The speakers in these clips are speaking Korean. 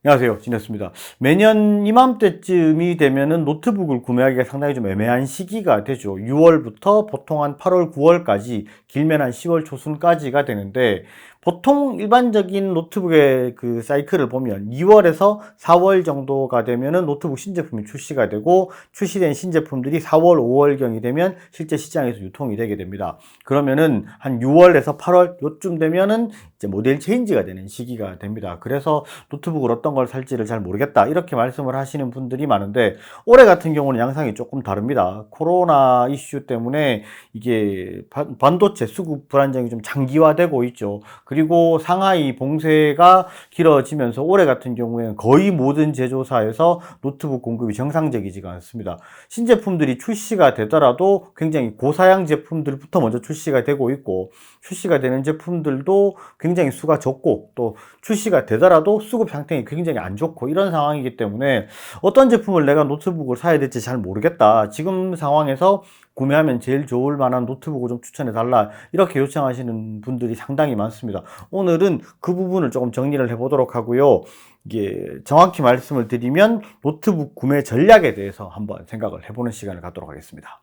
안녕하세요, 진했습니다. 매년 이맘때쯤이 되면은 노트북을 구매하기가 상당히 좀 애매한 시기가 되죠. 6월부터 보통 한 8월, 9월까지, 길면 한 10월 초순까지가 되는데, 보통 일반적인 노트북의 그 사이클을 보면 2월에서 4월 정도가 되면은 노트북 신제품이 출시가 되고, 출시된 신제품들이 4월, 5월경이 되면 실제 시장에서 유통이 되게 됩니다. 그러면은 한 6월에서 8월 요쯤 되면은 이제 모델 체인지가 되는 시기가 됩니다. 그래서 노트북을 어떤 걸 살지를 잘 모르겠다 이렇게 말씀을 하시는 분들이 많은데, 올해 같은 경우는 양상이 조금 다릅니다. 코로나 이슈 때문에 이게 반도체 수급 불안정이 좀 장기화되고 있죠. 그리고 상하이 봉쇄가 길어지면서 올해 같은 경우에는 거의 모든 제조사에서 노트북 공급이 정상적이지가 않습니다. 신제품들이 출시가 되더라도 굉장히 고사양 제품들부터 먼저 출시가 되고 있고, 출시가 되는 제품들도 굉장히 수가 적고, 또 출시가 되더라도 수급 상태가 굉장히 안 좋고, 이런 상황이기 때문에 어떤 제품을 내가 노트북을 사야 될지 잘 모르겠다, 지금 상황에서 구매하면 제일 좋을 만한 노트북을 좀 추천해 달라, 이렇게 요청하시는 분들이 상당히 많습니다. 오늘은 그 부분을 조금 정리를 해 보도록 하고요. 이게 정확히 말씀을 드리면 노트북 구매 전략에 대해서 한번 생각을 해보는 시간을 갖도록 하겠습니다.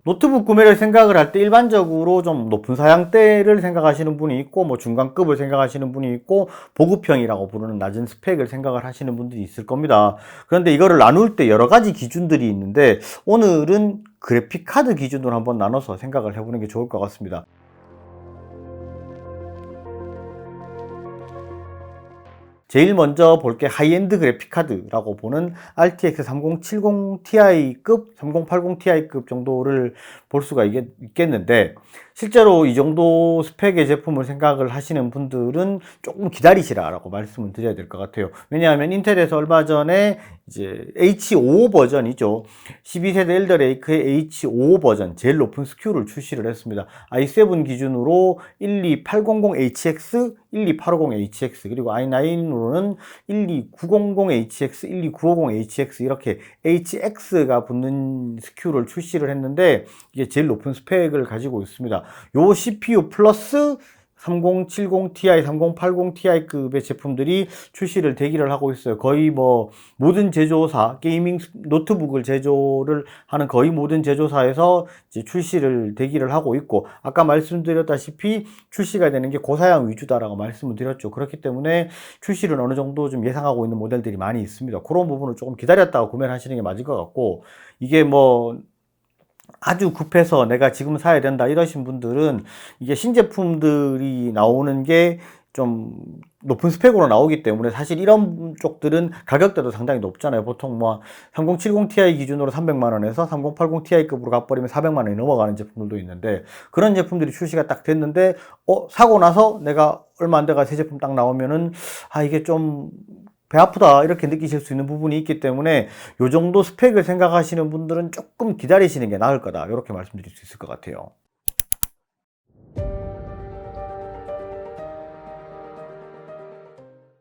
노트북 구매를 생각을 할 때 일반적으로 좀 높은 사양대를 생각하시는 분이 있고, 뭐 중간급을 생각하시는 분이 있고, 보급형이라고 부르는 낮은 스펙을 생각을 하시는 분들이 있을 겁니다. 그런데 이거를 나눌 때 여러 가지 기준들이 있는데, 오늘은 그래픽 카드 기준으로 한번 나눠서 생각을 해보는 게 좋을 것 같습니다. 제일 먼저 볼 게 하이엔드 그래픽카드라고 보는 RTX 3070 Ti급, 3080 Ti급 정도를 볼 수가 있겠는데, 실제로 이 정도 스펙의 제품을 생각을 하시는 분들은 조금 기다리시라라고 말씀을 드려야 될 것 같아요. 왜냐하면 인텔에서 얼마 전에 이제 H55 버전이죠. 12세대 엘더레이크의 H55 버전, 제일 높은 SKU를 출시를 했습니다. i7 기준으로 12800HX, 12850HX, 그리고 i9으로는 12900HX, 12950HX, 이렇게 HX가 붙는 SKU를 출시를 했는데, 이게 제일 높은 스펙을 가지고 있습니다. 요 CPU 플러스 3070 Ti, 3080 Ti급의 제품들이 출시를 대기를 하고 있어요. 거의 뭐 모든 제조사, 게이밍 노트북을 제조를 하는 거의 모든 제조사에서 이제 출시를 대기를 하고 있고, 아까 말씀드렸다시피 출시가 되는 게 고사양 위주다라고 말씀을 드렸죠. 그렇기 때문에 출시를 어느 정도 좀 예상하고 있는 모델들이 많이 있습니다. 그런 부분을 조금 기다렸다가 구매를 하시는 게 맞을 것 같고, 이게 뭐 아주 급해서 내가 지금 사야 된다 이러신 분들은, 이게 신제품들이 나오는 게 좀 높은 스펙으로 나오기 때문에 사실 이런 쪽들은 가격대도 상당히 높잖아요. 보통 뭐 3070 Ti 기준으로 300만원에서 3080 Ti급으로 가버리면 400만원이 넘어가는 제품들도 있는데, 그런 제품들이 출시가 딱 됐는데 사고 나서 내가 얼마 안 돼가 새 제품 딱 나오면은 이게 좀 배 아프다 이렇게 느끼실 수 있는 부분이 있기 때문에, 요 정도 스펙을 생각하시는 분들은 조금 기다리시는 게 나을 거다, 이렇게 말씀드릴 수 있을 것 같아요.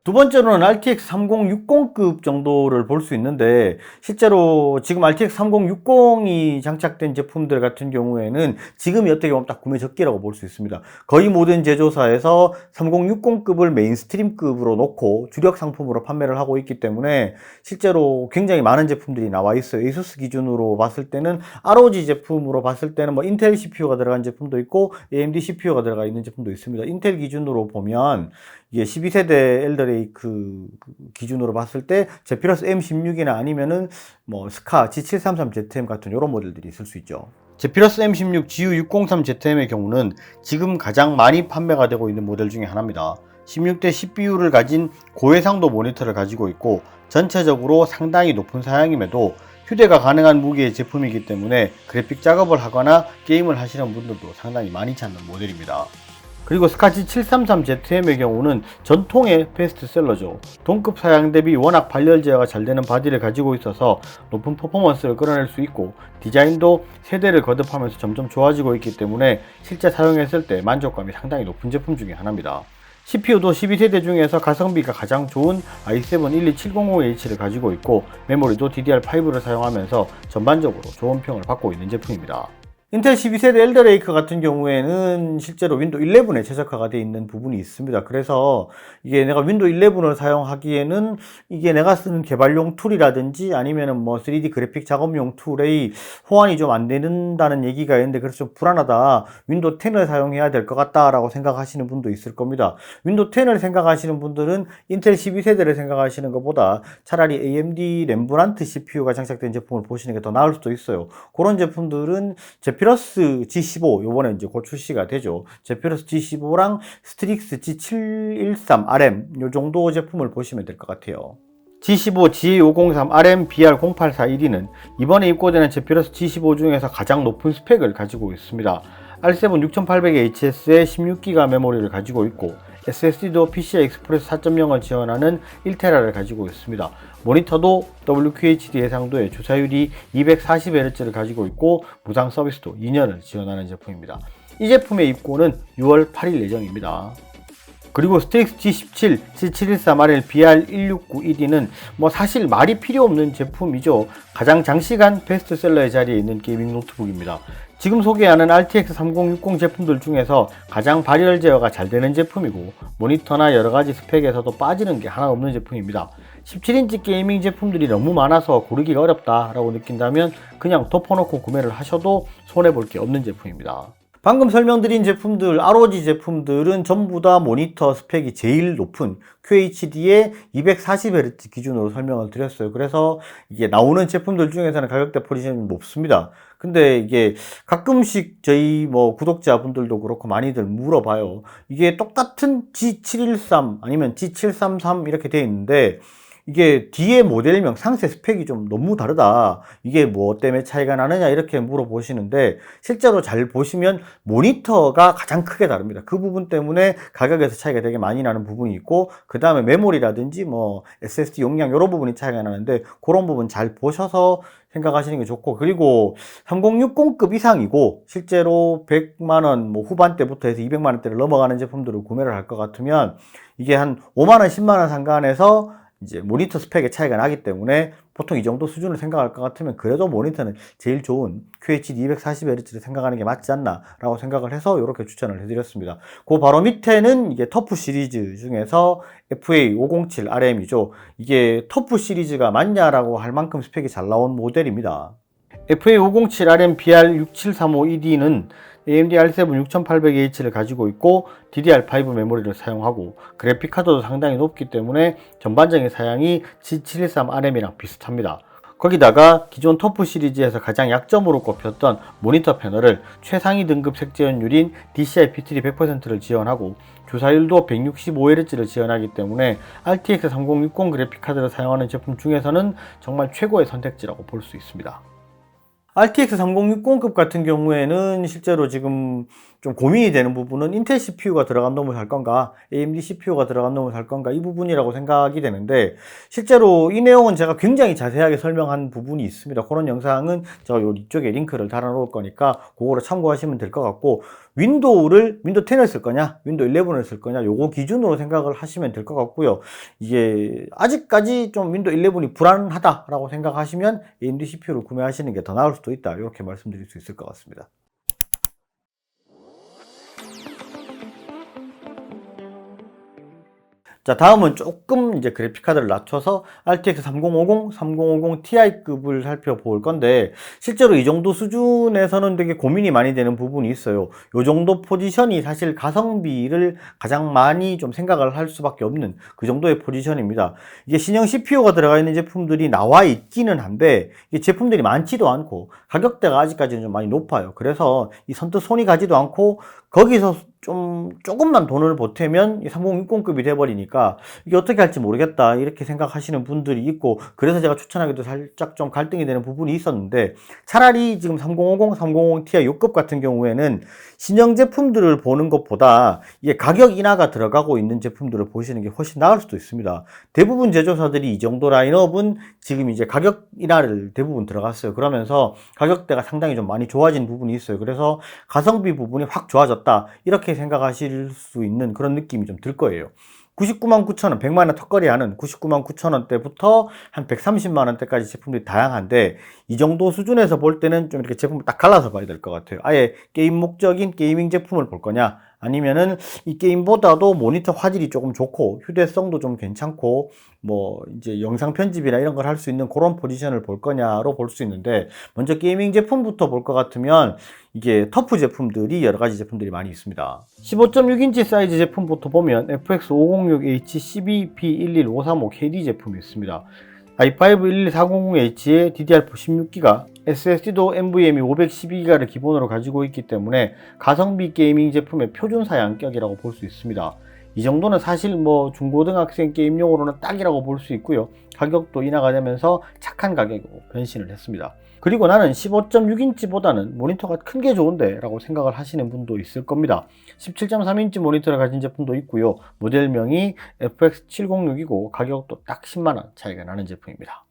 두 번째로는 RTX 3060급 정도를 볼 수 있는데, 실제로 지금 RTX 3060이 장착된 제품들 같은 경우에는 지금이 어떻게 보면 딱 구매 적기라고 볼 수 있습니다. 거의 모든 제조사에서 3060급을 메인스트림급으로 놓고 주력 상품으로 판매를 하고 있기 때문에 실제로 굉장히 많은 제품들이 나와 있어요. ASUS 기준으로 봤을 때는, ROG 제품으로 봤을 때는 뭐 인텔 CPU가 들어간 제품도 있고 AMD CPU가 들어가 있는 제품도 있습니다. 인텔 기준으로 보면 이게 12세대 엘더레이크 기준으로 봤을 때 제피러스 M16이나 아니면은 뭐 스카 G733ZM 같은 이런 모델들이 있을 수 있죠. 제피러스 M16 GU603ZM의 경우는 지금 가장 많이 판매가 되고 있는 모델 중에 하나입니다. 16대 CPU를 가진 고해상도 모니터를 가지고 있고, 전체적으로 상당히 높은 사양임에도 휴대가 가능한 무게의 제품이기 때문에 그래픽 작업을 하거나 게임을 하시는 분들도 상당히 많이 찾는 모델입니다. 그리고 스카치 733ZM의 경우는 전통의 베스트셀러죠. 동급 사양 대비 워낙 발열 제어가 잘 되는 바디를 가지고 있어서 높은 퍼포먼스를 끌어낼 수 있고, 디자인도 세대를 거듭하면서 점점 좋아지고 있기 때문에 실제 사용했을 때 만족감이 상당히 높은 제품 중에 하나입니다. CPU도 12세대 중에서 가성비가 가장 좋은 i7 12700H를 가지고 있고, 메모리도 DDR5를 사용하면서 전반적으로 좋은 평을 받고 있는 제품입니다. 인텔 12세대 엘더레이크 같은 경우에는 실제로 윈도우 11에 최적화가 되어 있는 부분이 있습니다. 그래서 이게 내가 윈도우 11을 사용하기에는 이게 내가 쓰는 개발용 툴이라든지 아니면은 뭐 3D 그래픽 작업용 툴의 호환이 좀 안 된다는 얘기가 있는데 그래서 좀 불안하다. 윈도우 10을 사용해야 될 것 같다라고 생각하시는 분도 있을 겁니다. 윈도우 10을 생각하시는 분들은 인텔 12세대를 생각하시는 것보다 차라리 AMD 램브란트 CPU가 장착된 제품을 보시는 게 더 나을 수도 있어요. 그런 제품들은 제피러스 G15 요번에 이제 곧 출시가 되죠. 제피러스 G15랑 스트릭스 G713RM 요 정도 제품을 보시면 될 것 같아요. G15, G503, RM, BR0841E는 이번에 입고되는 제피러스 G15 중에서 가장 높은 스펙을 가지고 있습니다. R7 6800HS의 16기가 메모리를 가지고 있고 SSD도 PCI Express 4.0을 지원하는 1TB를 가지고 있습니다. 모니터도 WQHD 해상도의 주사율이 240Hz를 가지고 있고 무상 서비스도 2년을 지원하는 제품입니다. 이 제품의 입고는 6월 8일 예정입니다. 그리고 스트릭스 G17, G713RL, BR169ED는 뭐 사실 말이 필요 없는 제품이죠. 가장 장시간 베스트셀러의 자리에 있는 게이밍 노트북입니다. 지금 소개하는 RTX 3060 제품들 중에서 가장 발열 제어가 잘 되는 제품이고 모니터나 여러가지 스펙에서도 빠지는 게 하나 없는 제품입니다. 17인치 게이밍 제품들이 너무 많아서 고르기가 어렵다라고 느낀다면 그냥 덮어놓고 구매를 하셔도 손해볼 게 없는 제품입니다. 방금 설명드린 제품들, ROG 제품들은 전부 다 모니터 스펙이 제일 높은 QHD의 240Hz 기준으로 설명을 드렸어요. 그래서 이게 나오는 제품들 중에서는 가격대 포지션이 높습니다. 근데 이게 가끔씩 저희 뭐 구독자분들도 그렇고 많이들 물어봐요. 이게 똑같은 G713 아니면 G733 이렇게 돼 있는데 이게 뒤에 모델명 상세 스펙이 좀 너무 다르다. 이게 뭐 때문에 차이가 나느냐 이렇게 물어보시는데 실제로 잘 보시면 모니터가 가장 크게 다릅니다. 그 부분 때문에 가격에서 차이가 되게 많이 나는 부분이 있고 그 다음에 메모리라든지 뭐 SSD 용량 이런 부분이 차이가 나는데 그런 부분 잘 보셔서 생각하시는 게 좋고 그리고 3060급 이상이고 실제로 100만원 뭐 후반대부터 해서 200만원대를 넘어가는 제품들을 구매를 할 것 같으면 이게 한 5만원 10만원 상간에서 이제 모니터 스펙의 차이가 나기 때문에 보통 이 정도 수준을 생각할 것 같으면 그래도 모니터는 제일 좋은 QHD 240Hz를 생각하는 게 맞지 않나 라고 생각을 해서 이렇게 추천을 해드렸습니다. 그 바로 밑에는 이게 터프 시리즈 중에서 FA507RM이죠. 이게 터프 시리즈가 맞냐라고 할 만큼 스펙이 잘 나온 모델입니다. FA507RM BR6735ED는 AMD R7 6800H를 가지고 있고 DDR5 메모리를 사용하고 그래픽카드도 상당히 높기 때문에 전반적인 사양이 G713RM이랑 비슷합니다. 거기다가 기존 터프 시리즈에서 가장 약점으로 꼽혔던 모니터 패널을 최상위 등급 색재현율인 DCI-P3 100%를 지원하고 주사율도 165Hz를 지원하기 때문에 RTX 3060 그래픽카드를 사용하는 제품 중에서는 정말 최고의 선택지라고 볼 수 있습니다. RTX 3060급 같은 경우에는 실제로 지금 좀 고민이 되는 부분은 인텔 CPU가 들어간 놈을 살 건가 AMD CPU가 들어간 놈을 살 건가 이 부분이라고 생각이 되는데 실제로 이 내용은 제가 굉장히 자세하게 설명한 부분이 있습니다. 그런 영상은 제가 요 이쪽에 링크를 달아 놓을 거니까 그거를 참고하시면 될 것 같고 윈도우 10을 쓸 거냐 윈도우 11을 쓸 거냐 요거 기준으로 생각을 하시면 될 것 같고요. 이게 아직까지 좀 윈도우 11이 불안하다라고 생각하시면 AMD CPU를 구매하시는 게 더 나을 수도 있다 이렇게 말씀드릴 수 있을 것 같습니다. 자, 다음은 조금 이제 그래픽카드를 낮춰서 RTX 3050, 3050 Ti급을 살펴볼 건데 실제로 이 정도 수준에서는 되게 고민이 많이 되는 부분이 있어요. 이 정도 포지션이 사실 가성비를 가장 많이 좀 생각을 할 수밖에 없는 그 정도의 포지션입니다. 이게 신형 CPU가 들어가 있는 제품들이 나와 있기는 한데 이 제품들이 많지도 않고 가격대가 아직까지는 좀 많이 높아요. 그래서 이 선뜻 손이 가지도 않고 거기서 조금만 돈을 보태면 3060급이 돼버리니까 이게 어떻게 할지 모르겠다 이렇게 생각하시는 분들이 있고 그래서 제가 추천하기도 살짝 좀 갈등이 되는 부분이 있었는데 차라리 지금 3050, 3050 Ti 6급 같은 경우에는 신형 제품들을 보는 것보다 이게 가격 인하가 들어가고 있는 제품들을 보시는 게 훨씬 나을 수도 있습니다. 대부분 제조사들이 이 정도 라인업은 지금 이제 가격 인하를 대부분 들어갔어요. 그러면서 가격대가 상당히 좀 많이 좋아진 부분이 있어요. 그래서 가성비 부분이 확 좋아졌다 이렇게 생각하실 수 있는 그런 느낌이 좀 들 거예요. 99만 9천원, 100만원 턱걸이 하는 99만 9천원대부터 한 130만원대까지 제품들이 다양한데 이 정도 수준에서 볼 때는 좀 이렇게 제품을 딱 갈라서 봐야 될 것 같아요. 아예 게임 목적인 게이밍 제품을 볼 거냐, 아니면은 이 게임보다도 모니터 화질이 조금 좋고 휴대성도 좀 괜찮고 뭐 이제 영상 편집이나 이런 걸 할 수 있는 그런 포지션을 볼 거냐로 볼 수 있는데, 먼저 게이밍 제품부터 볼 것 같으면 이게 터프 제품들이 여러 가지 제품들이 많이 있습니다. 15.6인치 사이즈 제품부터 보면 FX 506H 12P11535 KD 제품이 있습니다. i5 12400H에 DDR4 16GB, SSD도 NVMe 512GB를 기본으로 가지고 있기 때문에 가성비 게이밍 제품의 표준 사양격이라고 볼 수 있습니다. 이 정도는 사실 뭐 중고등학생 게임용으로는 딱이라고 볼 수 있고요. 가격도 인하가 되면서 착한 가격으로 변신을 했습니다. 그리고 나는 15.6인치보다는 모니터가 큰 게 좋은데 라고 생각을 하시는 분도 있을 겁니다. 17.3인치 모니터를 가진 제품도 있고요. 모델명이 FX706이고 가격도 딱 10만원 차이가 나는 제품입니다.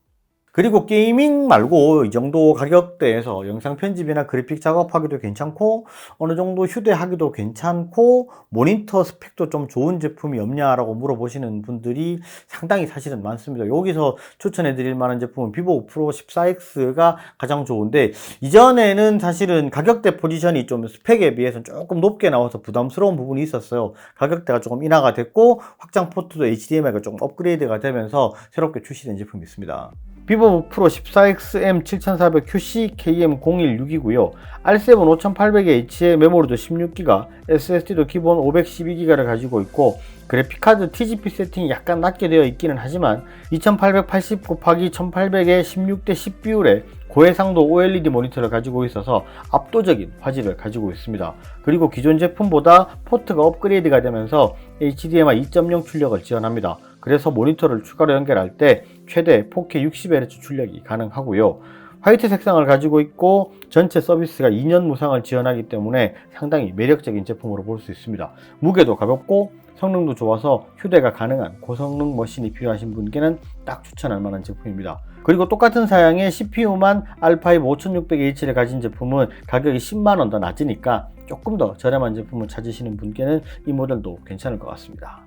그리고 게이밍 말고 이 정도 가격대에서 영상 편집이나 그래픽 작업하기도 괜찮고 어느 정도 휴대하기도 괜찮고 모니터 스펙도 좀 좋은 제품이 없냐라고 물어보시는 분들이 상당히 사실은 많습니다. 여기서 추천해 드릴 만한 제품은 비보 프로 14X가 가장 좋은데, 이전에는 사실은 가격대 포지션이 좀 스펙에 비해서 조금 높게 나와서 부담스러운 부분이 있었어요. 가격대가 조금 인하가 됐고 확장 포트도 HDMI가 조금 업그레이드가 되면서 새롭게 출시된 제품이 있습니다. 비보 프로 14XM 7400QC KM016이고요. R7 5800H의 메모리도 16GB, SSD도 기본 512GB를 가지고 있고 그래픽카드 TGP 세팅이 약간 낮게 되어 있기는 하지만 2880 곱하기 1800의 16:10 비율의 고해상도 OLED 모니터를 가지고 있어서 압도적인 화질을 가지고 있습니다. 그리고 기존 제품보다 포트가 업그레이드가 되면서 HDMI 2.0 출력을 지원합니다. 그래서 모니터를 추가로 연결할 때 최대 4K 60Hz 출력이 가능하고요. 화이트 색상을 가지고 있고 전체 서비스가 2년 무상을 지원하기 때문에 상당히 매력적인 제품으로 볼 수 있습니다. 무게도 가볍고 성능도 좋아서 휴대가 가능한 고성능 머신이 필요하신 분께는 딱 추천할 만한 제품입니다. 그리고 똑같은 사양의 CPU만 R5 5600H를 가진 제품은 가격이 10만원 더 낮으니까 조금 더 저렴한 제품을 찾으시는 분께는 이 모델도 괜찮을 것 같습니다.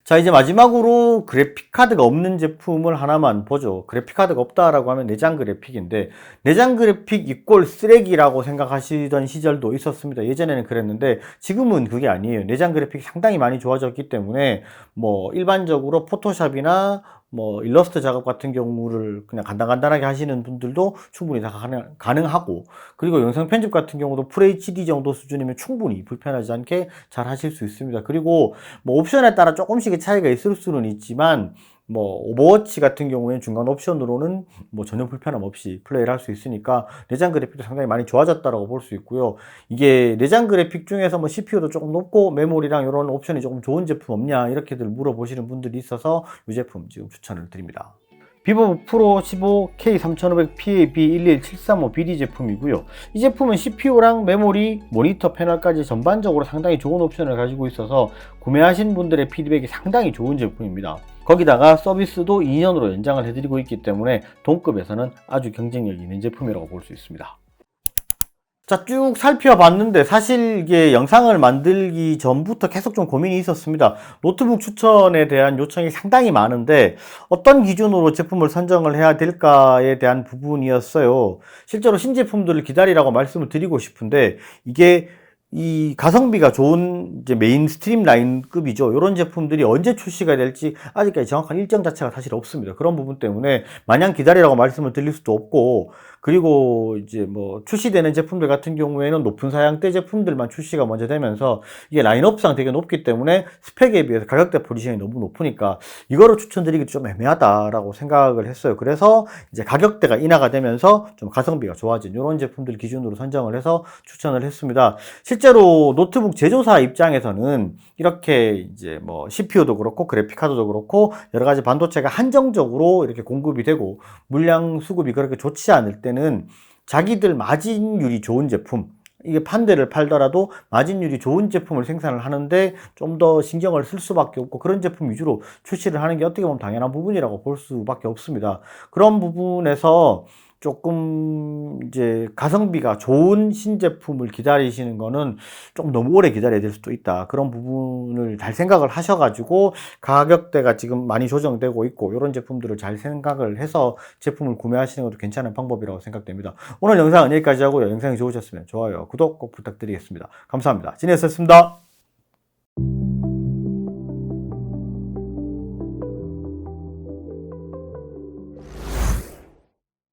자, 이제 마지막으로 그래픽카드가 없는 제품을 하나만 보죠. 그래픽카드가 없다라고 하면 내장 그래픽인데, 내장 그래픽 이꼴 쓰레기라고 생각하시던 시절도 있었습니다. 예전에는 그랬는데 지금은 그게 아니에요. 내장 그래픽이 상당히 많이 좋아졌기 때문에 뭐 일반적으로 포토샵이나 뭐 일러스트 작업 같은 경우를 그냥 간단하게 하시는 분들도 충분히 다 가능하고, 그리고 영상 편집 같은 경우도 FHD 정도 수준이면 충분히 불편하지 않게 잘 하실 수 있습니다. 그리고 뭐 옵션에 따라 조금씩의 차이가 있을 수는 있지만 뭐 오버워치 같은 경우에는 중간 옵션으로는 뭐 전혀 불편함 없이 플레이를 할 수 있으니까 내장 그래픽도 상당히 많이 좋아졌다라고 볼 수 있고요. 이게 내장 그래픽 중에서 뭐 CPU도 조금 높고 메모리랑 이런 옵션이 조금 좋은 제품 없냐 이렇게들 물어보시는 분들이 있어서 이 제품 지금 추천을 드립니다. 비보 프로 15 K3500PAB11735BD 제품이고요. 이 제품은 CPU랑 메모리, 모니터 패널까지 전반적으로 상당히 좋은 옵션을 가지고 있어서 구매하신 분들의 피드백이 상당히 좋은 제품입니다. 거기다가 서비스도 2년으로 연장을 해드리고 있기 때문에 동급에서는 아주 경쟁력이 있는 제품이라고 볼 수 있습니다. 자, 쭉 살펴봤는데 사실 이게 영상을 만들기 전부터 계속 좀 고민이 있었습니다. 노트북 추천에 대한 요청이 상당히 많은데 어떤 기준으로 제품을 선정을 해야 될까에 대한 부분이었어요. 실제로 신제품들을 기다리라고 말씀을 드리고 싶은데, 이게 이 가성비가 좋은 이제 메인스트림 라인급이죠. 이런 제품들이 언제 출시가 될지 아직까지 정확한 일정 자체가 사실 없습니다. 그런 부분 때문에 마냥 기다리라고 말씀을 드릴 수도 없고, 그리고 이제 뭐 출시되는 제품들 같은 경우에는 높은 사양대 제품들만 출시가 먼저 되면서 이게 라인업상 되게 높기 때문에 스펙에 비해서 가격대 포지션이 너무 높으니까 이거를 추천드리기 좀 애매하다라고 생각을 했어요. 그래서 이제 가격대가 인하가 되면서 좀 가성비가 좋아진 이런 제품들 기준으로 선정을 해서 추천을 했습니다. 실제로 노트북 제조사 입장에서는 이렇게 이제 뭐 CPU도 그렇고 그래픽카드도 그렇고 여러 가지 반도체가 한정적으로 이렇게 공급이 되고 물량 수급이 그렇게 좋지 않을 때는 자기들 마진율이 좋은 제품, 이게 판 대를 팔더라도 마진율이 좋은 제품을 생산을 하는데 좀 더 신경을 쓸 수밖에 없고 그런 제품 위주로 출시를 하는 게 어떻게 보면 당연한 부분이라고 볼 수밖에 없습니다. 그런 부분에서 조금 이제 가성비가 좋은 신제품을 기다리시는 거는 좀 너무 오래 기다려야 될 수도 있다. 그런 부분을 잘 생각을 하셔가지고 가격대가 지금 많이 조정되고 있고 이런 제품들을 잘 생각을 해서 제품을 구매하시는 것도 괜찮은 방법이라고 생각됩니다. 오늘 영상은 여기까지 하고요. 영상이 좋으셨으면 좋아요, 구독 꼭 부탁드리겠습니다. 감사합니다. 진혜였습니다.